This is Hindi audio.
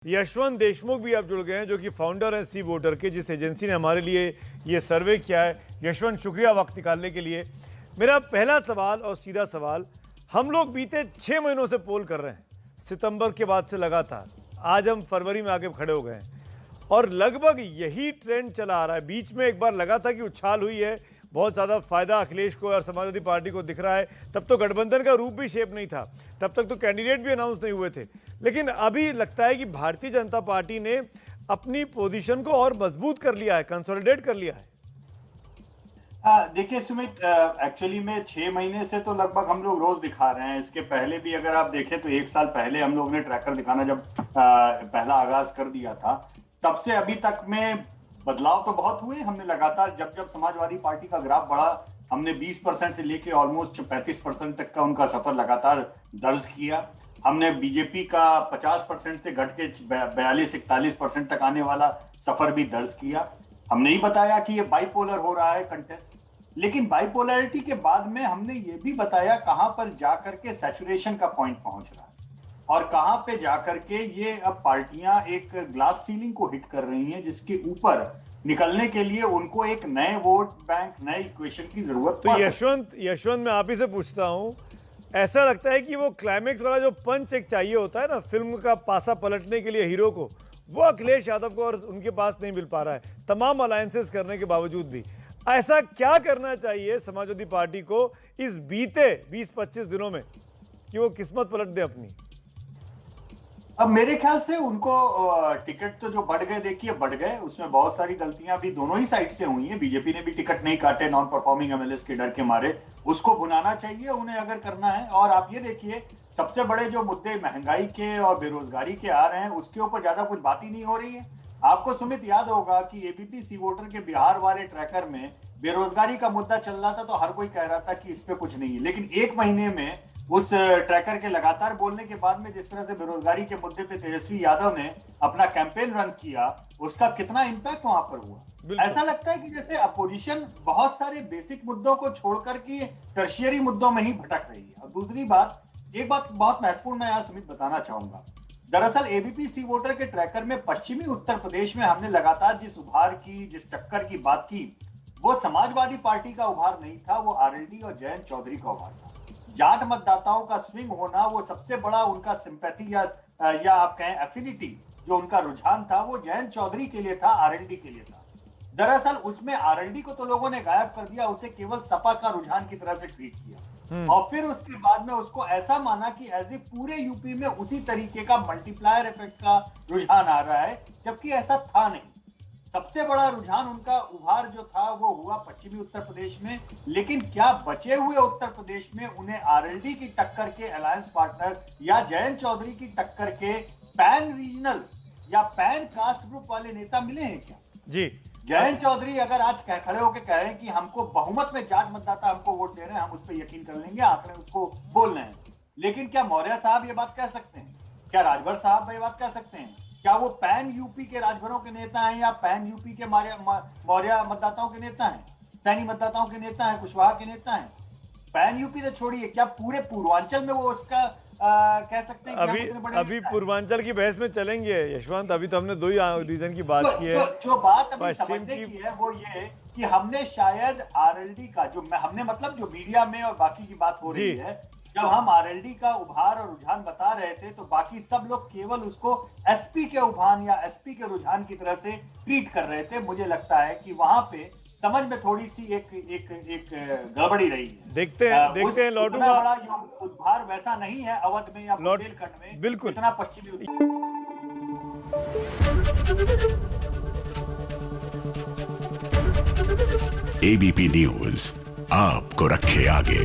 यशवंत देशमुख भी अब जुड़ गए हैं, जो कि फाउंडर हैं सी वोटर के, जिस एजेंसी ने हमारे लिए ये सर्वे किया है। यशवंत, शुक्रिया वक्त निकालने के लिए। मेरा पहला सवाल और सीधा सवाल, हम लोग बीते 6 महीनों से पोल कर रहे हैं, सितंबर के बाद से लगातार। आज हम फरवरी में आके खड़े हो गए हैं और लगभग यही ट्रेंड चला आ रहा है। बीच में एक बार लगा था कि उछाल हुई है, बहुत ज़्यादा फायदा अखिलेश को और समाजवादी पार्टी को दिख रहा है। तब तो गठबंधन का रूप भी शेप नहीं था, तब तक तो कैंडिडेट भी अनाउंस नहीं हुए थे। लेकिन अभी लगता है कि भारतीय जनता पार्टी ने अपनी पोजीशन को और मजबूत कर लिया है, कंसोलिडेट कर लिया है। देखिए सुमित, एक्चुअली में 6 महीने से तो लगभग हम लोग रोज दिखा रहे हैं। इसके पहले भी अगर आप देखें तो 1 साल पहले हम लोग ने ट्रैकर दिखाना जब पहला आगाज कर दिया था, तब से अभी तक में बदलाव तो बहुत हुए। हमने लगातार जब जब समाजवादी पार्टी का ग्राफ बढ़ा, हमने 20% से लेके ऑलमोस्ट 35% तक का उनका सफर लगातार दर्ज किया। हमने बीजेपी का 50% से घट के 42-41% तक आने वाला सफर भी दर्ज किया। हमने ही बताया कि ये बाइपोलर हो रहा है कंटेस्ट, लेकिन बाइपोलरिटी के बाद में हमने ये भी बताया कहां पर जाकर के सैचुरेशन का पॉइंट पहुंच रहा है और कहां पे जाकर के ये अब पार्टियां एक ग्लास सीलिंग को हिट कर रही हैं, जिसके ऊपर निकलने के लिए उनको एक नए वोट बैंक, नए इक्वेशन की जरूरत। तो यशवंत मैं आप ही से पूछता हूं, ऐसा लगता है कि वो क्लाइमेक्स वाला जो पंच एक चाहिए होता है ना, फिल्म का पासा पलटने के लिए हीरो को, वो अखिलेश यादव को और उनके पास नहीं मिल पा रहा है, तमाम अलायंसेस करने के बावजूद भी। ऐसा क्या करना चाहिए समाजवादी पार्टी को इस बीते 20-25 दिनों में कि वो किस्मत पलट दे अपनी? अब मेरे ख्याल से उनको टिकट तो जो बढ़ गए, देखिए बढ़ गए, उसमें बहुत सारी गलतियां भी दोनों ही साइड से हुई हैं। बीजेपी ने भी टिकट नहीं काटे नॉन परफॉर्मिंग एमएलएस के डर के मारे, उसको भुनाना चाहिए उन्हें अगर करना है। और आप ये देखिए, सबसे बड़े जो मुद्दे महंगाई के और बेरोजगारी के आ रहे हैं, उसके ऊपर ज्यादा कुछ बात ही नहीं हो रही है। आपको सुमित याद होगा कि एबीपी सी वोटर के बिहार वाले ट्रैकर में बेरोजगारी का मुद्दा चल रहा था, तो हर कोई कह रहा था कि इस पे कुछ नहीं है। लेकिन 1 महीने में उस ट्रैकर के लगातार बोलने के बाद में जिस तरह से बेरोजगारी के मुद्दे पे तेजस्वी यादव ने अपना कैंपेन रन किया, उसका कितना इंपैक्ट वहां पर हुआ। ऐसा लगता है कि जैसे अपोजिशन बहुत सारे बेसिक मुद्दों को छोड़कर के टर्शियरी मुद्दों में ही भटक रही है। और दूसरी बात, एक बात बहुत महत्वपूर्ण मैं यहाँ सुमित बताना चाहूंगा। दरअसल एबीपी सी वोटर के ट्रैकर में पश्चिमी उत्तर प्रदेश में हमने लगातार जिस उभार की, जिस टक्कर की बात की, वो समाजवादी पार्टी का उभार नहीं था, वो आरएलडी और जयंत चौधरी का उभार था। जाट मतदाताओं का स्विंग होना, वो सबसे बड़ा उनका सिंपैथी या आप कहें एफिनिटी, जो उनका रुझान था, वो जयंत चौधरी के लिए था, आरएलडी के लिए था। दरअसल उसमें आरएलडी को तो लोगों ने गायब कर दिया, उसे केवल सपा का रुझान की तरह से ट्रीट किया और फिर उसके बाद में उसको ऐसा माना कि एज ए पूरे यूपी में उसी तरीके का मल्टीप्लायर इफेक्ट का रुझान आ रहा है, जबकि ऐसा था नहीं। सबसे बड़ा रुझान उनका उभार जो था वो हुआ पश्चिमी उत्तर प्रदेश में। लेकिन क्या बचे हुए उत्तर प्रदेश में उन्हें आरएलडी की टक्कर के अलायंस पार्टनर या जयंत चौधरी की टक्कर के पैन रीजनल या पैन कास्ट ग्रुप वाले नेता मिले हैं क्या? जी, जयंत चौधरी अगर आज खड़े होकर कहें कि हमको बहुमत में जाट मतदाता हमको वोट दे रहे हैं, हम उस पर यकीन कर लेंगे, आंकड़े उसको बोल रहे हैं। लेकिन क्या मौर्य साहब ये बात कह सकते हैं? क्या राजभर साहब ये बात कह सकते हैं? क्या वो पैन यूपी के राजभरों के नेता हैं या पैन यूपी के मौर्य मतदाताओं के नेता हैं, सैनी मतदाताओं के नेता हैं, कुशवाहा के नेता हैं? पैन यूपी तो छोड़िए, क्या पूरे पूर्वांचल में वो उसका कह सकते हैं? अभी पूर्वांचल की बहस में चलेंगे यशवंत, अभी तो हमने 2 ही रीजन की बात की है। जो बात अभी समझने की है वो ये कि हमने शायद आरएलडी का जो हमने मतलब जो मीडिया में और बाकी की बात हो रही है, जब हम आरएलडी का उभार और रुझान बता रहे थे तो बाकी सब लोग केवल उसको एसपी के उभान या एसपी के रुझान की तरह से ट्रीट कर रहे थे। मुझे लगता है कि वहां पे समझ में थोड़ी सी एक गड़बड़ी रही है। देखते हैं लौटूंगा। बड़ा उद्धार वैसा नहीं है अवध में या बुंदेलखंड में, बिल्कुल इतना पश्चिमी। एबीपी न्यूज आपको रखे आगे।